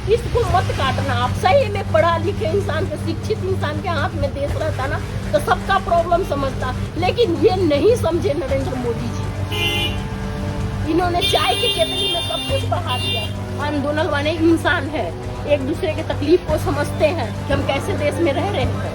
इसको मत काटना। आप सही में पढ़ा लिखे इंसान के, शिक्षित इंसान के हाथ में देश रहता ना तो सबका प्रॉब्लम समझता, लेकिन ये नहीं समझे नरेंद्र मोदी जी। इन्होंने चाय की केतली में सब कुछ बढ़ा दिया। आंदोलन वाले इंसान है, एक दूसरे के तकलीफ को समझते हैं कि हम कैसे देश में रह रहे हैं।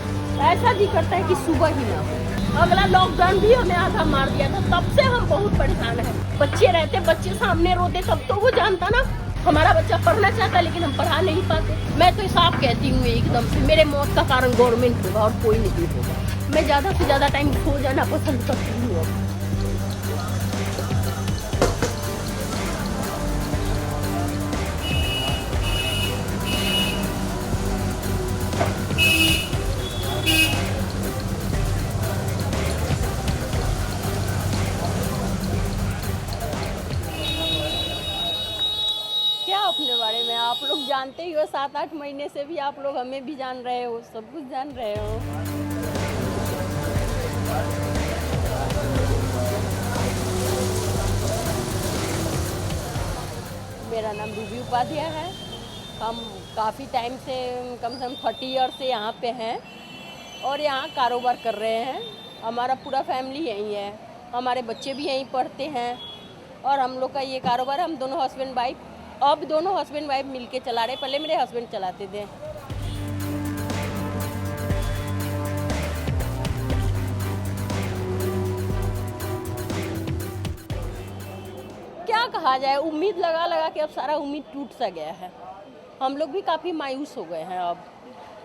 ऐसा भी करता है कि सुबह ही ना हो। अगला लॉकडाउन भी हमें आधा मार दिया था, तब से हम बहुत परेशान हैं। बच्चे रहते, बच्चे सामने रोते, तब तो वो जानता ना हमारा बच्चा पढ़ना चाहता है लेकिन हम पढ़ा नहीं पाते। मैं तो साफ कहती हूँ एकदम से, मेरे मौत का कारण गवर्नमेंट होगा और कोई नहीं होगा। मैं ज़्यादा से ज़्यादा टाइम खो जाना पसंद करती हूँ। क्या अपने बारे में आप लोग जानते ही हो, 7-8 महीने से भी आप लोग हमें भी जान रहे हो, सब कुछ जान रहे हो। मेरा नाम रूबी उपाध्याय है। हम काफ़ी टाइम से, कम से कम 30 ईयर से यहाँ पे हैं और यहाँ कारोबार कर रहे हैं। हमारा पूरा फैमिली यहीं है, हमारे बच्चे भी यहीं पढ़ते हैं और हम लोग का ये कारोबार, हम दोनों हस्बैंड वाइफ, अब दोनों हस्बैंड वाइफ मिलके चला रहे। पहले मेरे हस्बैंड चलाते थे। क्या कहा जाए, उम्मीद लगा लगा के अब सारा उम्मीद टूट सा गया है। हम लोग भी काफ़ी मायूस हो गए हैं।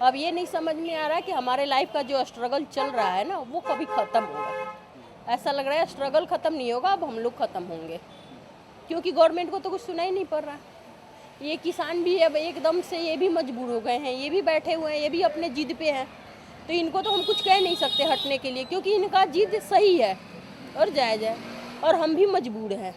अब ये नहीं समझ में आ रहा है कि हमारे लाइफ का जो स्ट्रगल चल रहा है ना, वो कभी ख़त्म होगा। ऐसा लग रहा है स्ट्रगल ख़त्म नहीं होगा, अब हम लोग ख़त्म होंगे, क्योंकि गवर्नमेंट को तो कुछ सुना ही नहीं पड़ रहा। ये किसान भी अब एकदम से ये भी मजबूर हो गए हैं, ये भी बैठे हुए हैं, ये भी अपने जिद पे हैं। तो इनको तो हम कुछ कह नहीं सकते हटने के लिए, क्योंकि इनका जिद सही है और जायज़ है, और हम भी मजबूर हैं।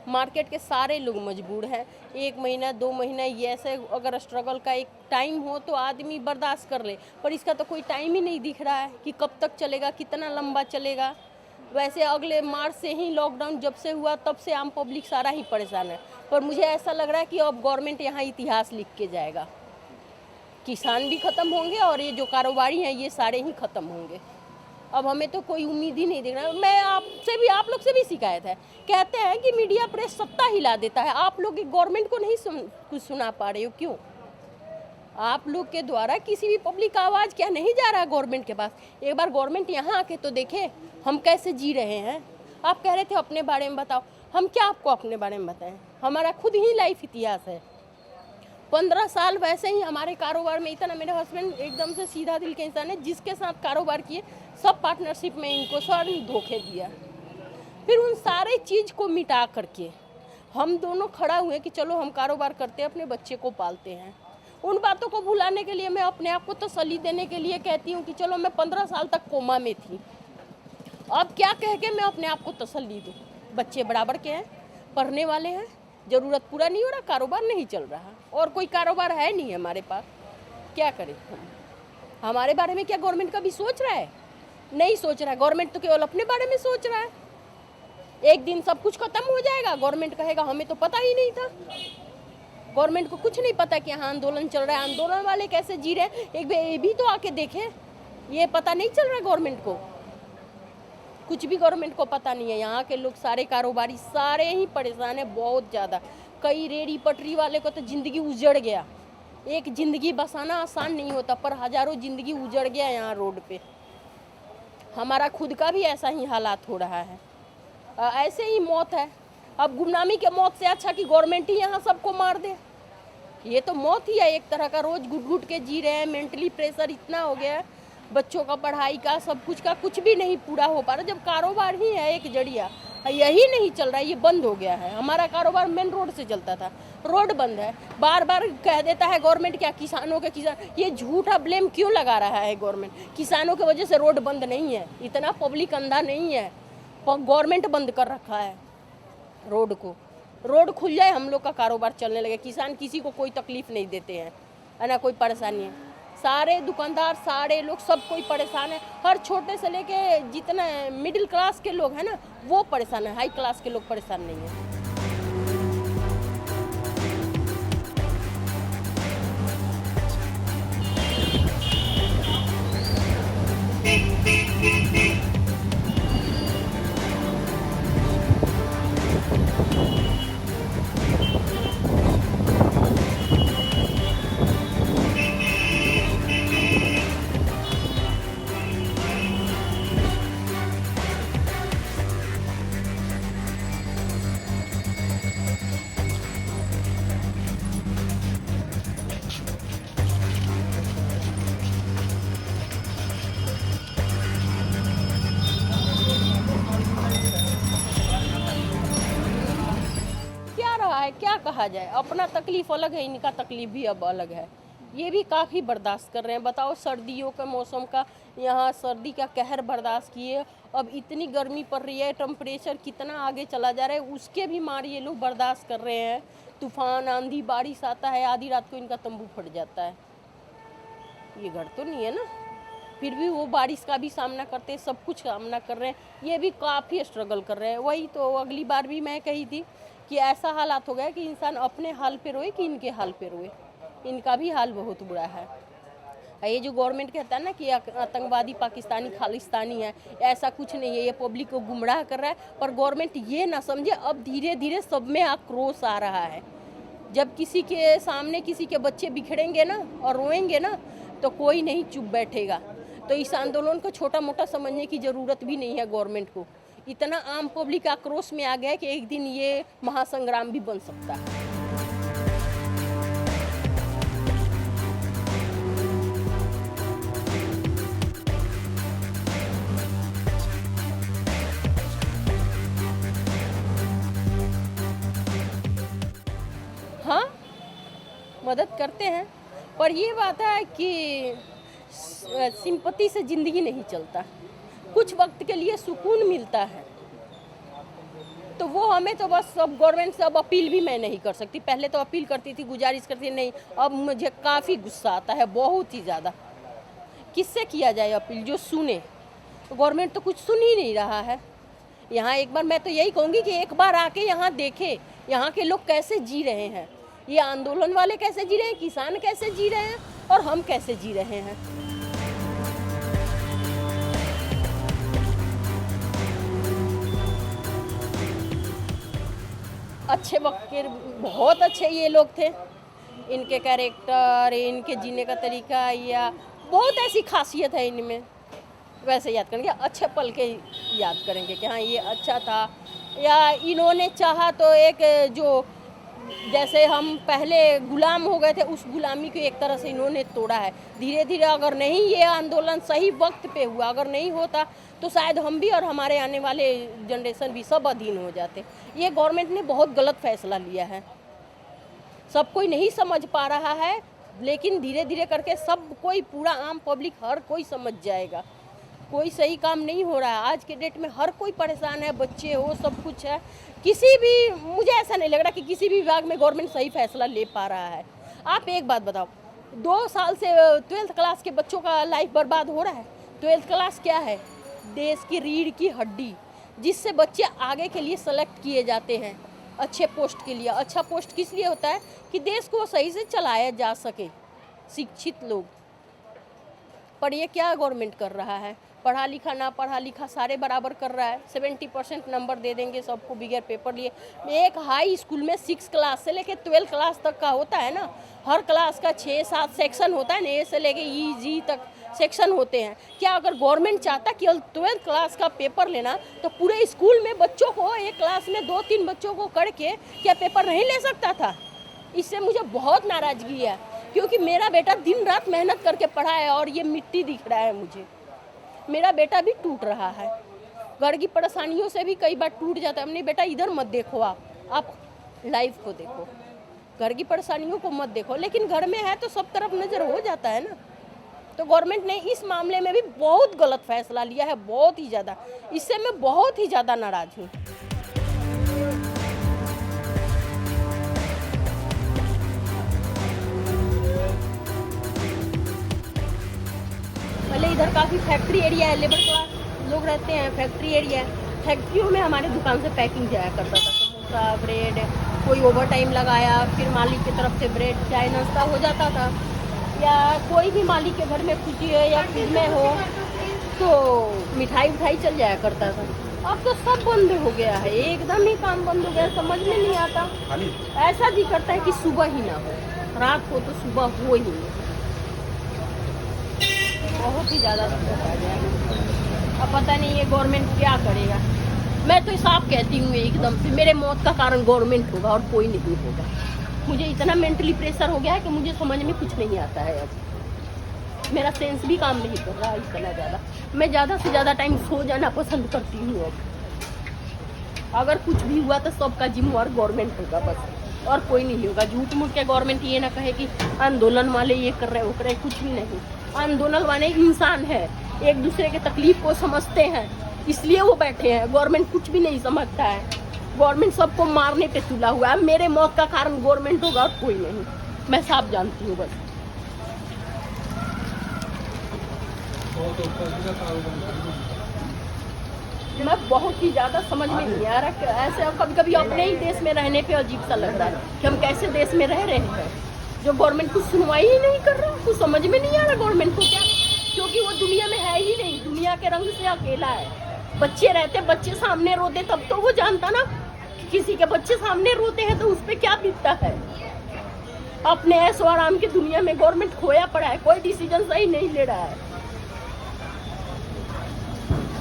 मार्केट के सारे लोग मजबूर हैं। 1 महीना 2 महीना ये ऐसे अगर स्ट्रगल का एक टाइम हो तो आदमी बर्दाश्त कर ले, पर इसका तो कोई टाइम ही नहीं दिख रहा है कि कब तक चलेगा, कितना लंबा चलेगा। वैसे अगले मार्च से ही लॉकडाउन जब से हुआ तब से आम पब्लिक सारा ही परेशान है, पर मुझे ऐसा लग रहा है कि अब गवर्नमेंट यहाँ इतिहास लिख के जाएगा। किसान भी ख़त्म होंगे और ये जो कारोबारी हैं ये सारे ही ख़त्म होंगे। अब हमें तो कोई उम्मीद ही नहीं दिख रहा। मैं आपसे भी, आप लोग से भी शिकायत है, कहते हैं कि मीडिया प्रेस सत्ता हिला देता है। आप लोग गवर्नमेंट को नहीं कुछ सुना पा रहे हो, क्यों? आप लोग के द्वारा किसी भी पब्लिक का आवाज़ क्या नहीं जा रहा है गवर्नमेंट के पास? एक बार गवर्नमेंट यहाँ आके तो देखे हम कैसे जी रहे हैं। आप कह रहे थे अपने बारे में बताओ, हम क्या आपको अपने बारे में बताएं? हमारा खुद ही लाइफ इतिहास है। 15 साल वैसे ही हमारे कारोबार में इतना, मेरे हस्बैंड एकदम से सीधा दिल के इंसान है, जिसके साथ कारोबार किए सब पार्टनरशिप में इनको सारे धोखे दिया। फिर उन सारे चीज़ को मिटा करके हम दोनों खड़ा हुए कि चलो हम कारोबार करते हैं, अपने बच्चे को पालते हैं। उन बातों को भुलाने के लिए मैं अपने आप को तसल्ली देने के लिए कहती हूँ कि चलो मैं 15 साल तक कोमा में थी, अब क्या कह के मैं अपने आप को तसल्ली दूँ? बच्चे बराबर के हैं, पढ़ने वाले हैं, ज़रूरत पूरा नहीं हो रहा, कारोबार नहीं चल रहा, और कोई कारोबार है नहीं हमारे पास। क्या करें हम? हमारे बारे में क्या गवर्नमेंट कभी सोच रहा है? नहीं सोच रहा है। गवर्नमेंट तो केवल अपने बारे में सोच रहा है। एक दिन सब कुछ खत्म हो जाएगा, गवर्नमेंट कहेगा हमें तो पता ही नहीं था। गवर्नमेंट को कुछ नहीं पता कि यहाँ आंदोलन चल रहा है, आंदोलन वाले कैसे जी रहे हैं, एक बार ये भी तो आके देखें। ये पता नहीं चल रहा है गवर्नमेंट को, कुछ भी गवर्नमेंट को पता नहीं है। यहाँ के लोग सारे कारोबारी सारे ही परेशान हैं, बहुत ज़्यादा। कई रेडी पटरी वाले को तो ज़िंदगी उजड़ गया। एक ज़िंदगी बसाना आसान नहीं होता, पर हज़ारों ज़िंदगी उजड़ गया यहाँ रोड पे। हमारा खुद का भी ऐसा ही हालात हो रहा है, ऐसे ही मौत है। अब गुमनामी के मौत से अच्छा कि गवर्नमेंट ही यहाँ सबको मार दे। ये तो मौत ही है एक तरह का, रोज़ घुट घुट के जी रहे हैं। मेंटली प्रेशर इतना हो गया है, बच्चों का पढ़ाई का सब कुछ का कुछ भी नहीं पूरा हो पा रहा। जब कारोबार ही है एक जड़िया, यही नहीं चल रहा है, ये बंद हो गया है। हमारा कारोबार मेन रोड से चलता था, रोड बंद है। बार बार कह देता है गवर्नमेंट क्या किसानों के, किसान, ये झूठा ब्लेम क्यों लगा रहा है गवर्नमेंट? किसानों की वजह से रोड बंद नहीं है, इतना पब्लिक अंधा नहीं है, गवर्नमेंट बंद कर रखा है रोड को। रोड खुल जाए हम लोग का कारोबार चलने लगे। किसान किसी को कोई तकलीफ नहीं देते हैं, है ना, कोई परेशानी है। सारे दुकानदार, सारे लोग, सब कोई परेशान है। हर छोटे से लेके जितना मिडिल क्लास के लोग हैं ना, वो परेशान है, हाई क्लास के लोग परेशान नहीं है। कहा जाए, अपना तकलीफ अलग है, इनका तकलीफ भी अब अलग है। ये भी काफ़ी बर्दाश्त कर रहे हैं। बताओ, सर्दियों का मौसम का यहाँ सर्दी का कहर बर्दाश्त किए, अब इतनी गर्मी पड़ रही है, टेम्परेचर कितना आगे चला जा रहा है, उसके भी मार ये लोग बर्दाश्त कर रहे हैं। तूफान, आंधी, बारिश आता है, आधी रात को इनका तंबू फट जाता है। ये घर तो नहीं है ना, फिर भी वो बारिश का भी सामना करते हैं, सब कुछ सामना कर रहे हैं। ये भी काफ़ी स्ट्रगल कर रहे हैं। वही तो अगली बार भी मैं कही थी कि ऐसा हालात हो गया कि इंसान अपने हाल पे रोए कि इनके हाल पे रोए। इनका भी हाल बहुत बुरा है। ये जो गवर्नमेंट कहता है ना कि आतंकवादी पाकिस्तानी खालिस्तानी है, ऐसा कुछ नहीं है। ये पब्लिक को गुमराह कर रहा है, पर गवर्नमेंट ये ना समझे, अब धीरे धीरे सब में आक्रोश आ रहा है। जब किसी के सामने किसी के बच्चे बिखरेंगे ना और रोएंगे ना, तो कोई नहीं चुप बैठेगा। तो इस आंदोलन को छोटा मोटा समझने की ज़रूरत भी नहीं है गवर्नमेंट को। इतना आम पब्लिक आक्रोश में आ गया है कि एक दिन ये महासंग्राम भी बन सकता है। हाँ, मदद करते हैं, पर ये बात है कि सिंपैथी से ज़िंदगी नहीं चलता। कुछ वक्त के लिए सुकून मिलता है, तो वो हमें तो बस अब गवर्नमेंट से अब अपील भी मैं नहीं कर सकती। पहले तो अपील करती थी, गुजारिश करती, नहीं, अब मुझे काफ़ी गुस्सा आता है, बहुत ही ज़्यादा। किससे किया जाए अपील जो सुने? गवर्नमेंट तो कुछ सुन ही नहीं रहा है। यहाँ एक बार मैं तो यही कहूँगी कि एक बार आके यहाँ देखे यहाँ के लोग कैसे जी रहे हैं, ये आंदोलन वाले कैसे जी रहे हैं, किसान कैसे जी रहे हैं और हम कैसे जी रहे हैं। अच्छे वक्त के बहुत अच्छे ये लोग थे। इनके कैरेक्टर, इनके जीने का तरीका या बहुत ऐसी खासियत है इनमें, वैसे याद करेंगे, अच्छे पल के याद करेंगे कि हाँ ये अच्छा था। या इन्होंने चाहा तो एक जो जैसे हम पहले गुलाम हो गए थे, उस गुलामी को एक तरह से इन्होंने तोड़ा है धीरे धीरे। अगर नहीं ये आंदोलन सही वक्त पे हुआ, अगर नहीं होता तो शायद हम भी और हमारे आने वाले जनरेशन भी सब अधीन हो जाते। ये गवर्नमेंट ने बहुत गलत फैसला लिया है, सब कोई नहीं समझ पा रहा है, लेकिन धीरे धीरे करके सब कोई, पूरा आम पब्लिक, हर कोई समझ जाएगा। कोई सही काम नहीं हो रहा है आज के डेट में, हर कोई परेशान है, बच्चे हो, सब कुछ है। किसी भी, मुझे ऐसा नहीं लग रहा कि किसी भी विभाग में गवर्नमेंट सही फैसला ले पा रहा है। आप एक बात बताओ, 2 साल से 12th क्लास के बच्चों का लाइफ बर्बाद हो रहा है। 12th क्लास क्या है? देश की रीढ़ की हड्डी, जिससे बच्चे आगे के लिए सेलेक्ट किए जाते हैं अच्छे पोस्ट के लिए। अच्छा पोस्ट किस लिए होता है? कि देश को सही से चलाया जा सके, शिक्षित लोग। पर ये क्या गवर्नमेंट कर रहा है? पढ़ा लिखा ना पढ़ा लिखा सारे बराबर कर रहा है। 70% नंबर दे देंगे सबको बिगैर पेपर लिए। एक हाई स्कूल में 6 क्लास से लेके 12 क्लास तक का होता है ना, हर क्लास का 6-7 सेक्शन होता है ना, ए से लेके ई जी तक सेक्शन होते हैं। क्या अगर गवर्नमेंट चाहता केवल 12th क्लास का पेपर लेना, तो पूरे स्कूल में बच्चों को, एक क्लास में 2-3 बच्चों को करके क्या पेपर नहीं ले सकता था? इससे मुझे बहुत नाराज़गी है, क्योंकि मेरा बेटा दिन रात मेहनत करके पढ़ा है और ये मिट्टी दिख रहा है मुझे। मेरा बेटा भी टूट रहा है, घर की परेशानियों से भी कई बार टूट जाता है। हमने बेटा इधर मत देखो, आप लाइफ को देखो, घर की परेशानियों को मत देखो। लेकिन घर में है तो सब तरफ नज़र हो जाता है ना। तो गवर्नमेंट ने इस मामले में भी बहुत गलत फैसला लिया है, बहुत ही ज़्यादा। इससे मैं बहुत ही ज़्यादा नाराज़ हूँ। पहले इधर काफ़ी फैक्ट्री एरिया है, लेबर क्लास लोग रहते हैं, फैक्ट्री एरिया है। फैक्ट्रियों में हमारे दुकान से पैकिंग जाया करता था, समोसा, ब्रेड, कोई ओवर टाइम लगाया, फिर मालिक की तरफ से ब्रेड, चाय, नाश्ता हो जाता था। या कोई भी मालिक के घर में खुशी है या में हो तो मिठाई उठाई चल जाया करता था। अब तो सब बंद हो गया है, एकदम ही काम बंद हो गया, समझ में नहीं आता। ऐसा भी करता है कि सुबह ही ना हो, रात को तो सुबह हो ही नहीं। बहुत ही ज़्यादा दिक्कत आ गया है। अब पता नहीं ये गवर्नमेंट क्या करेगा। मैं तो साफ कहती हूँ एकदम से, मेरे मौत का कारण गवर्नमेंट होगा और कोई नहीं होगा। मुझे इतना मेंटली प्रेशर हो गया है कि मुझे समझ में कुछ नहीं आता है। अब मेरा सेंस भी काम नहीं कर रहा इतना ज़्यादा। मैं ज़्यादा से ज़्यादा टाइम सो जाना पसंद करती हूँ। अब अगर कुछ भी हुआ तो सबका जिम्मेवार गवर्नमेंट होगा बस, और कोई नहीं होगा। झूठ मूठ के गवर्नमेंट ये ना कहे कि आंदोलन वाले ये कर रहे वो कर रहे, कुछ भी नहीं। आंदोलन वाले इंसान है, एक दूसरे के तकलीफ को समझते हैं, इसलिए वो बैठे हैं। गवर्नमेंट कुछ भी नहीं समझता है, गवर्नमेंट सबको मारने पे तुला हुआ है। मेरे मौत का कारण गवर्नमेंट होगा और कोई नहीं, मैं साफ जानती हूँ बस। मैं बहुत ही ज़्यादा समझ में नहीं आ रहा, ऐसे कभी कभी अपने ही देश में रहने पे अजीब सा लग रहा है कि हम कैसे देश में रह रहे हैं जो गवर्नमेंट कुछ सुनवाई ही नहीं कर रहा। कुछ समझ में नहीं आ रहा गवर्नमेंट को क्या, क्योंकि वो दुनिया में है ही नहीं, दुनिया के रंग से अकेला है। बच्चे रहते, बच्चे सामने रोते तब तो वो जानता ना कि किसी के बच्चे सामने रोते हैं तो उस पर क्या बीतता है। अपने ऐशो आराम की दुनिया में गवर्नमेंट खोया पड़ा है, कोई डिसीजन सही नहीं ले रहा है।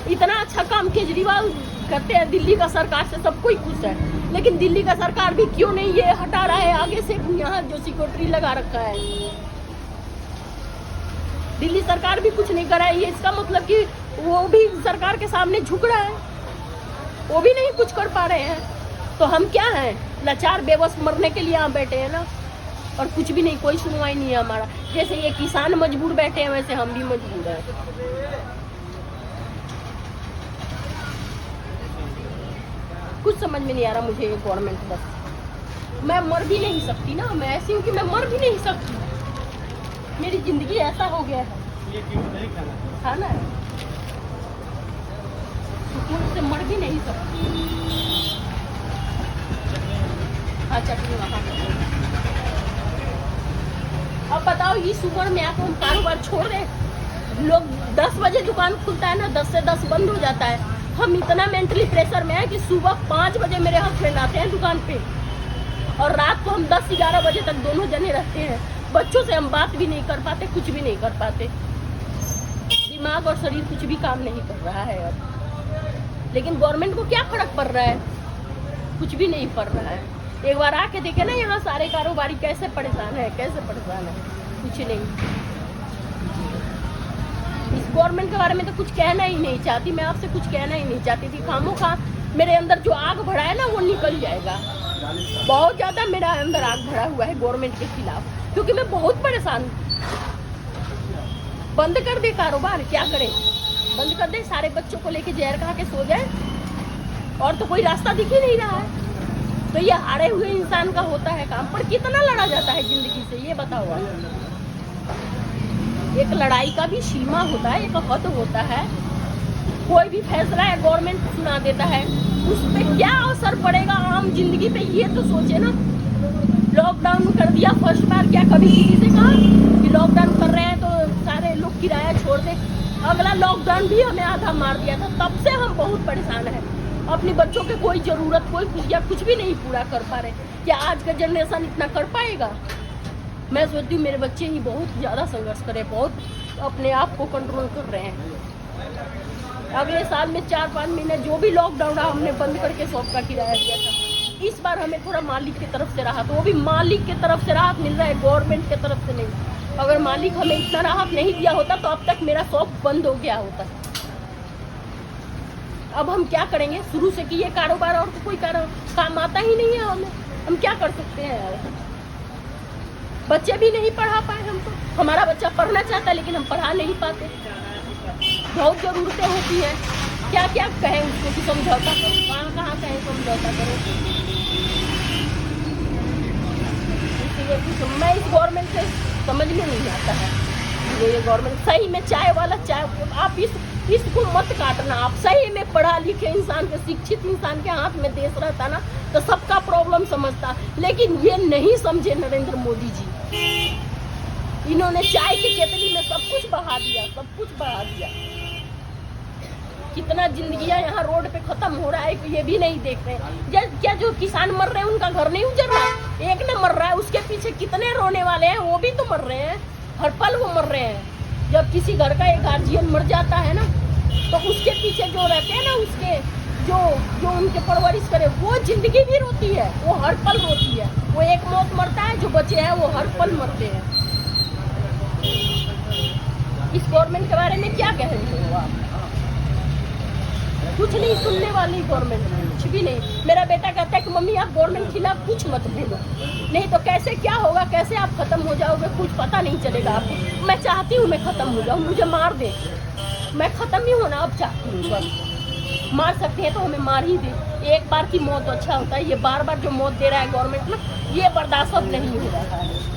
इतना अच्छा काम केजरीवाल करते हैं, दिल्ली का सरकार से सब कोई खुश है, लेकिन दिल्ली का सरकार भी क्यों नहीं ये हटा रहा है आगे से यहाँ जो सिक्योरिटी लगा रखा है। दिल्ली सरकार भी कुछ नहीं कर रहा है, ये इसका मतलब कि वो भी सरकार के सामने झुक रहा है, वो भी नहीं कुछ कर पा रहे हैं। तो हम क्या हैं, लाचार बेबस मरने के लिए यहाँ बैठे हैं ना, और कुछ भी नहीं, कोई सुनवाई नहीं है हमारा। जैसे ये किसान मजबूर बैठे हैं वैसे हम भी मजबूर हैं। कुछ समझ में नहीं आ रहा मुझे ये गवर्नमेंट। बस मैं मर भी नहीं सकती ना, मैं ऐसी हूँ कि मैं मर भी नहीं सकती, मेरी जिंदगी ऐसा हो गया है। खाना है सुकून से मर भी नहीं सकती। हाँ चटनी वहाँ। अब बताओ इस उम्र में आकर हम कारोबार छोड़ रहे, लोग 10 बजे दुकान खुलता है ना, 10 से 10 बंद हो जाता है। हम इतना मेंटली प्रेशर में है कि सुबह 5 बजे मेरे हस्बैंड आते हैं दुकान पे, और रात को हम 10-11 बजे तक दोनों जने रहते हैं। बच्चों से हम बात भी नहीं कर पाते, कुछ भी नहीं कर पाते, दिमाग और शरीर कुछ भी काम नहीं कर रहा है अब। लेकिन गवर्नमेंट को क्या फर्क पड़ रहा है, कुछ भी नहीं पड़ रहा है। एक बार आके देखे ना यहाँ सारे कारोबारी कैसे परेशान है, कैसे परेशान है, कुछ नहीं। इस गवर्नमेंट के बारे में तो कुछ कहना ही नहीं चाहती, मैं आपसे कुछ कहना ही नहीं चाहती थी। खामोखा मेरे अंदर जो आग भरा है ना वो निकल जाएगा। बहुत ज़्यादा मेरा अंदर आग भरा हुआ है गवर्नमेंट के खिलाफ, क्योंकि मैं बहुत परेशान हूँ। बंद कर दे कारोबार, क्या करें, बंद कर दे, सारे बच्चों को लेके जहर खा के सो जाए, और तो कोई रास्ता दिख ही नहीं रहा है। तो ये हारे हुए इंसान का होता है काम, पर कितना लड़ा जाता है जिंदगी से, ये बताओ आप। एक लड़ाई का भी सीमा होता है, एक हद होता है। कोई भी फैसला है गवर्नमेंट सुना देता है, उस पर क्या असर पड़ेगा आम जिंदगी पे, ये तो सोचे ना। लॉकडाउन कर दिया फर्स्ट बार, क्या कभी किसी से कहा कि लॉकडाउन कर रहे हैं तो सारे लोग किराया छोड़ दे। अगला लॉकडाउन भी हमें आधा मार दिया था, तब से हम बहुत परेशान हैं। अपने बच्चों के कोई जरूरत, कोई खुशियाँ कुछ भी नहीं पूरा कर पा रहे। क्या आज का जनरेशन इतना कर पाएगा? मैं सोचती हूँ मेरे बच्चे ही बहुत ज़्यादा संघर्ष करें, बहुत अपने आप को कंट्रोल कर रहे हैं। अगले साल में 4-5 महीने जो भी लॉकडाउन रहा हमने बंद करके शॉप का किराया दिया था। इस बार हमें थोड़ा मालिक की तरफ से राहत, वो भी मालिक की तरफ से राहत मिल रहा है, गवर्नमेंट की तरफ से नहीं। अगर मालिक हमें इतना राहत नहीं दिया होता तो अब तक मेरा शॉप बंद हो गया होता। अब हम क्या करेंगे, शुरू से किए कारोबार और तो कोई काम आता ही नहीं है हमें, हम क्या कर सकते हैं। बच्चे भी नहीं पढ़ा पाए हम तो, हमारा बच्चा पढ़ना चाहता है लेकिन हम पढ़ा नहीं पाते। बहुत ज़रूरतें होती हैं, क्या क्या कहें उसको कि समझौता करो, कहाँ कहें समझौता करो। इसलिए कुछ मैं इस गवर्नमेंट से समझ में नहीं आता है। ये गवर्नमेंट सही में चाय वाला चाय, आप इसको मत काटना। आप सही में पढ़ा लिखे इंसान के, शिक्षित इंसान के हाथ में देश रहता ना तो सबका प्रॉब्लम समझता, लेकिन ये नहीं समझे नरेंद्र मोदी जी। इन्होंने चाय की केतली में सब कुछ बहा दिया, सब कुछ बहा दिया। कितना जिंदगियां यहाँ रोड पे खत्म हो रहा है ये भी नहीं देख रहे। क्या जो किसान मर रहे हैं उनका घर नहीं उजड़ रहा है? एक ने मर रहा है, उसके पीछे कितने रोने वाले हैं, वो भी तो मर रहे हैं, हर पल वो मर रहे हैं। जब किसी घर का एक गार्जियन मर जाता है ना तो उसके पीछे जो रहते हैं ना, उसके जो उनके परवरिश करे, वो जिंदगी भी रोती है, वो हर पल रोती है। वो एक मौत मरता है, जो बचे हैं वो हर पल मरते हैं। इस गवर्नमेंट के बारे में क्या कहेंगे आप? कुछ नहीं सुनने वाली गवर्नमेंट, कुछ भी नहीं। मेरा बेटा कहता है कि मम्मी आप गवर्नमेंट खिलाफ कुछ मत बोलो, नहीं तो कैसे क्या होगा, कैसे आप खत्म हो जाओगे, कुछ पता नहीं चलेगा आपको। मैं चाहती हूँ मैं खत्म हो जाऊँ, मुझे मार दे, मैं खत्म ही होना अब चाहती हूँ बस। मार सकते हैं तो हमें मार ही दे, एक बार की मौत अच्छा होता है, ये बार बार जो मौत दे रहा है गवर्नमेंट ना, ये बर्दाश्त अब नहीं हो रहा है।